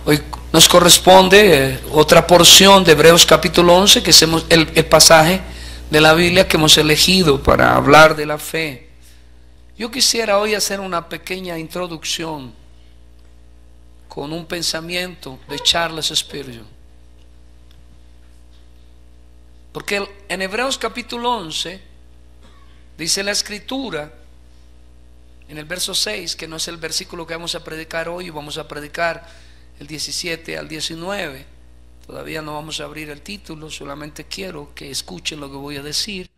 Hoy nos corresponde otra porción de Hebreos capítulo 11, que es el pasaje de la Biblia que hemos elegido para hablar de la fe. Yo quisiera hoy hacer una pequeña introducción con un pensamiento de Charles Spurgeon. Porque en Hebreos capítulo 11 dice la Escritura, en el verso 6, que no es el versículo que vamos a predicar hoy, vamos a predicar el 17 al 19. Todavía no vamos a abrir el título, solamente quiero que escuchen lo que voy a decir.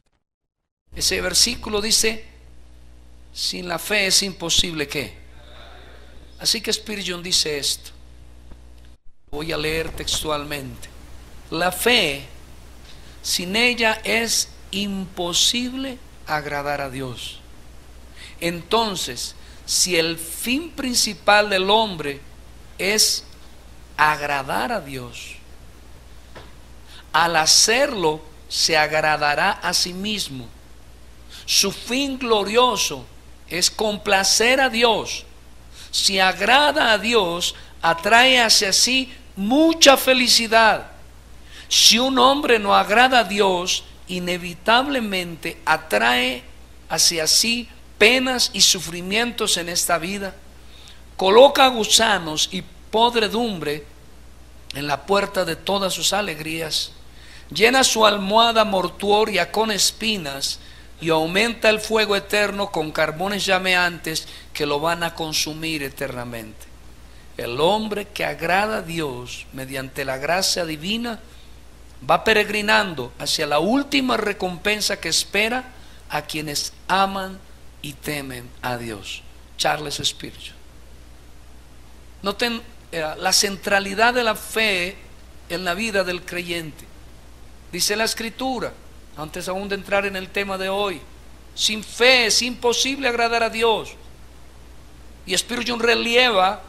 Ese versículo dice: sin la fe es imposible ¿qué? Así que Spurgeon dice esto. Voy a leer textualmente. La fe, sin ella es imposible agradar a Dios. Entonces, si el fin principal del hombre es agradar a Dios, al hacerlo se agradará a sí mismo. Su fin glorioso es complacer a Dios. Si agrada a Dios, atrae hacia sí mucha felicidad. Si un hombre no agrada a Dios, inevitablemente atrae hacia sí penas y sufrimientos en esta vida. Coloca gusanos y podredumbre en la puerta de todas sus alegrías. Llena su almohada mortuoria con espinas y aumenta el fuego eterno con carbones llameantes que lo van a consumir eternamente. El hombre que agrada a Dios mediante la gracia divina va peregrinando hacia la última recompensa que espera a quienes aman y temen a Dios. Charles Spurgeon. Noten la centralidad de la fe en la vida del creyente. Dice la Escritura, antes aún de entrar en el tema de hoy, sin fe es imposible agradar a Dios. Y Spurgeon relieva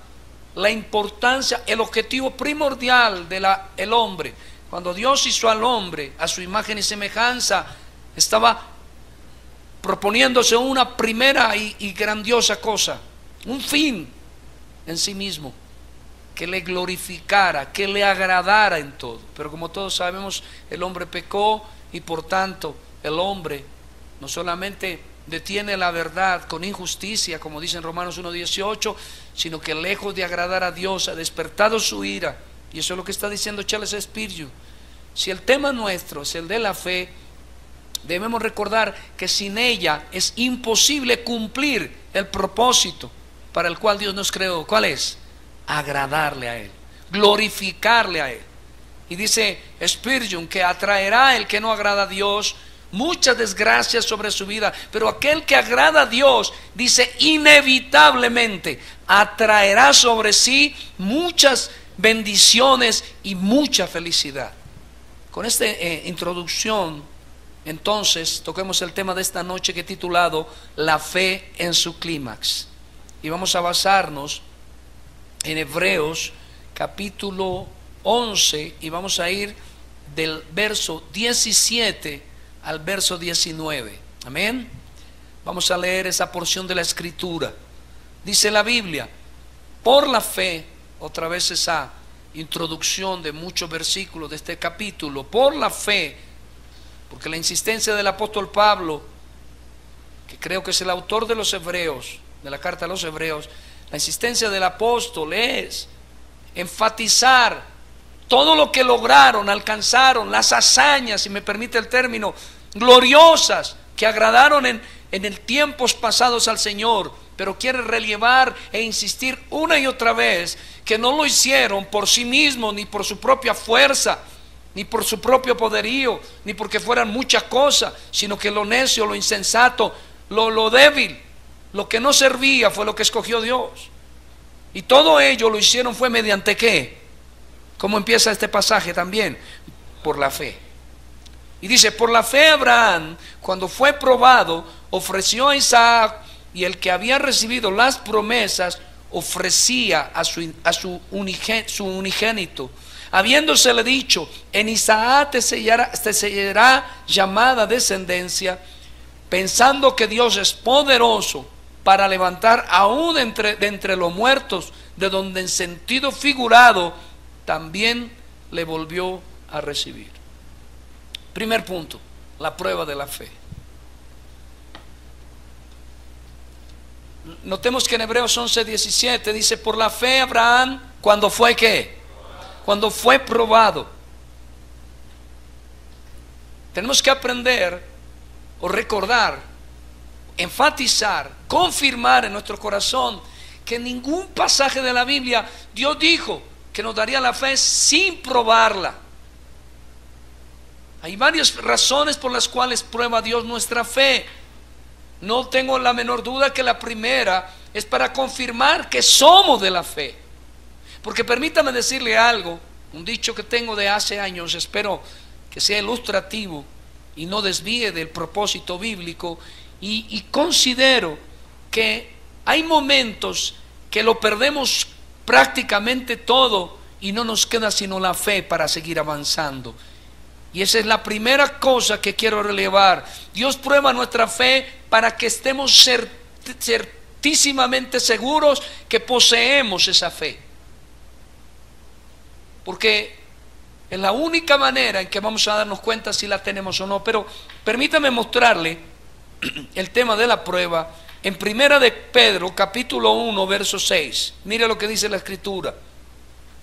la importancia, el objetivo primordial del hombre. Cuando Dios hizo al hombre a su imagen y semejanza, estaba proponiéndose una primera y grandiosa cosa, un fin en sí mismo, que le glorificara, que le agradara en todo. Pero como todos sabemos, el hombre pecó y por tanto el hombre no solamente detiene la verdad con injusticia, como dice en Romanos 1:18, sino que lejos de agradar a Dios ha despertado su ira. Y eso es lo que está diciendo Charles Spurgeon. Si el tema nuestro es el de la fe, debemos recordar que sin ella es imposible cumplir el propósito para el cual Dios nos creó. ¿Cuál es? Agradarle a Él, glorificarle a Él. Y dice Spurgeon que atraerá el que no agrada a Dios muchas desgracias sobre su vida, pero aquel que agrada a Dios, dice, inevitablemente atraerá sobre sí muchas bendiciones y mucha felicidad. Con esta introducción, entonces, toquemos el tema de esta noche que he titulado La fe en su clímax. Y vamos a basarnos en Hebreos capítulo 11 y vamos a ir del verso 17 al verso 19. Amén. Vamos a leer esa porción de la Escritura. Dice la Biblia: por la fe, otra vez esa introducción de muchos versículos de este capítulo, por la fe, porque la insistencia del apóstol Pablo, que creo que es el autor de los Hebreos, de la carta a los Hebreos, la insistencia del apóstol es enfatizar todo lo que lograron, alcanzaron, las hazañas, si me permite el término, gloriosas, que agradaron en tiempos pasados al Señor, pero quiere relevar e insistir una y otra vez que no lo hicieron por sí mismos, ni por su propia fuerza, ni por su propio poderío, ni porque fueran muchas cosas, sino que lo necio, lo insensato, lo débil, lo que no servía fue lo que escogió Dios. Y todo ello lo hicieron fue mediante ¿qué? ¿Cómo empieza este pasaje también? Por la fe. Y dice: por la fe Abraham, cuando fue probado, ofreció a Isaac, y el que había recibido las promesas ofrecía a su unigénito, habiéndosele dicho: en Isaac te sellará llamada descendencia, pensando que Dios es poderoso para levantar aún de entre los muertos de donde en sentido figurado también le volvió a recibir. Primer punto, la prueba de la fe. Notemos que en Hebreos 11:17 dice: por la fe Abraham, cuando fue ¿qué? Cuando fue probado. Tenemos que aprender o recordar, enfatizar, confirmar en nuestro corazón que en ningún pasaje de la Biblia Dios dijo que nos daría la fe sin probarla. Hay varias razones por las cuales prueba Dios nuestra fe. No tengo la menor duda que la primera es para confirmar que somos de la fe. Porque permítame decirle algo, un dicho que tengo de hace años, espero que sea ilustrativo y no desvíe del propósito bíblico, y considero que hay momentos que lo perdemos prácticamente todo y no nos queda sino la fe para seguir avanzando. Y esa es la primera cosa que quiero relevar. Dios prueba nuestra fe para que estemos certísimamente seguros que poseemos esa fe. Porque es la única manera en que vamos a darnos cuenta si la tenemos o no. Pero permítame mostrarle el tema de la prueba en Primera de Pedro, capítulo 1, verso 6. Mire lo que dice la Escritura.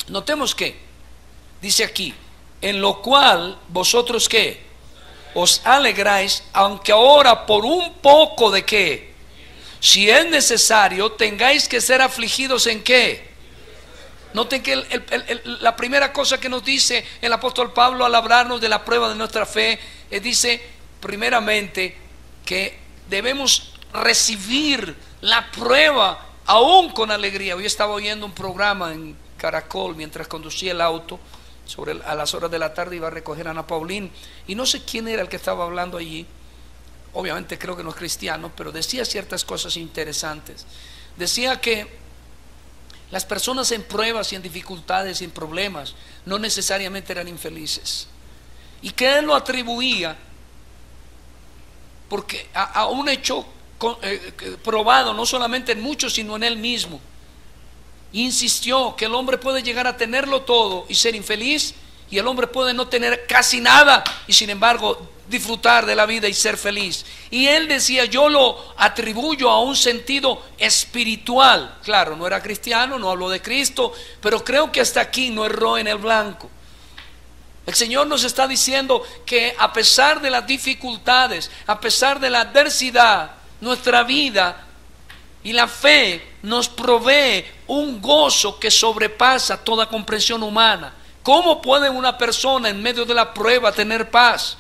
Notemos que dice aquí: en lo cual vosotros ¿qué? Os alegráis, aunque ahora por un poco de ¿qué? Si es necesario, tengáis que ser afligidos en ¿qué? Noten que la primera cosa que nos dice el apóstol Pablo al hablarnos de la prueba de nuestra fe, dice primeramente que debemos recibir la prueba aún con alegría. Hoy estaba oyendo un programa en Caracol mientras conducía el auto. A las horas de la tarde iba a recoger a Ana Paulín y no sé quién era el que estaba hablando allí. Obviamente creo que no es cristiano, pero decía ciertas cosas interesantes. Decía que las personas en pruebas y en dificultades y en problemas no necesariamente eran infelices, y que él lo atribuía porque a un hecho probado no solamente en muchos sino en él mismo. Insistió que el hombre puede llegar a tenerlo todo y ser infeliz, y el hombre puede no tener casi nada y sin embargo disfrutar de la vida y ser feliz. Y él decía: yo lo atribuyo a un sentido espiritual. Claro, no era cristiano, no habló de Cristo, pero creo que hasta aquí no erró en el blanco. El Señor nos está diciendo que a pesar de las dificultades, a pesar de la adversidad, nuestra vida y la fe nos provee un gozo que sobrepasa toda comprensión humana. ¿Cómo puede una persona en medio de la prueba tener paz?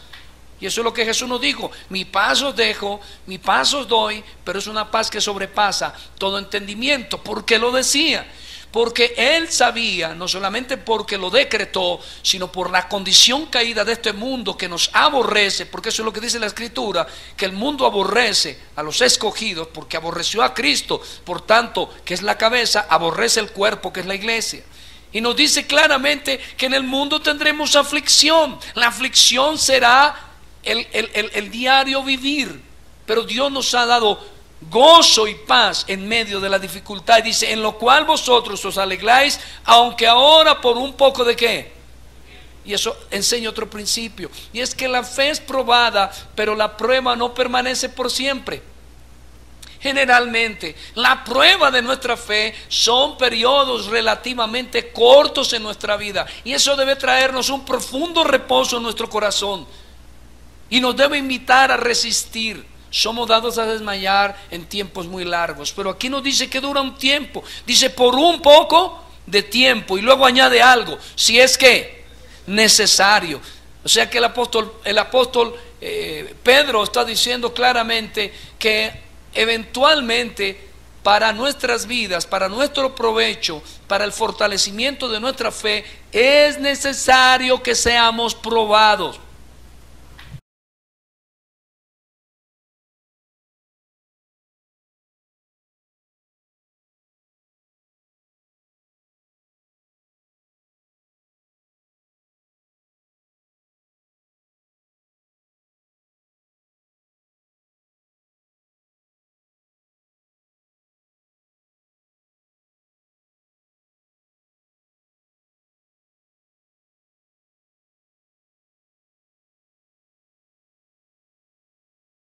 Y eso es lo que Jesús nos dijo: mi paz os dejo, mi paz os doy, pero es una paz que sobrepasa todo entendimiento. ¿Por qué lo decía? Porque Él sabía, no solamente porque lo decretó, sino por la condición caída de este mundo que nos aborrece, porque eso es lo que dice la Escritura, que el mundo aborrece a los escogidos porque aborreció a Cristo, por tanto, que es la cabeza, aborrece el cuerpo, que es la iglesia. Y nos dice claramente que en el mundo tendremos aflicción. La aflicción será el diario vivir, pero Dios nos ha dado gozo y paz en medio de la dificultad. Dice: en lo cual vosotros os alegráis, aunque ahora por un poco de ¿qué? Y eso enseña otro principio, y es que la fe es probada, pero la prueba no permanece por siempre. Generalmente la prueba de nuestra fe son periodos relativamente cortos en nuestra vida, y eso debe traernos un profundo reposo en nuestro corazón y nos debe invitar a resistir. Somos dados a desmayar en tiempos muy largos, pero aquí nos dice que dura un tiempo. Dice: por un poco de tiempo, y luego añade algo: si es que necesario. O sea que el apóstol Pedro está diciendo claramente que eventualmente para nuestras vidas, para nuestro provecho, para el fortalecimiento de nuestra fe, es necesario que seamos probados.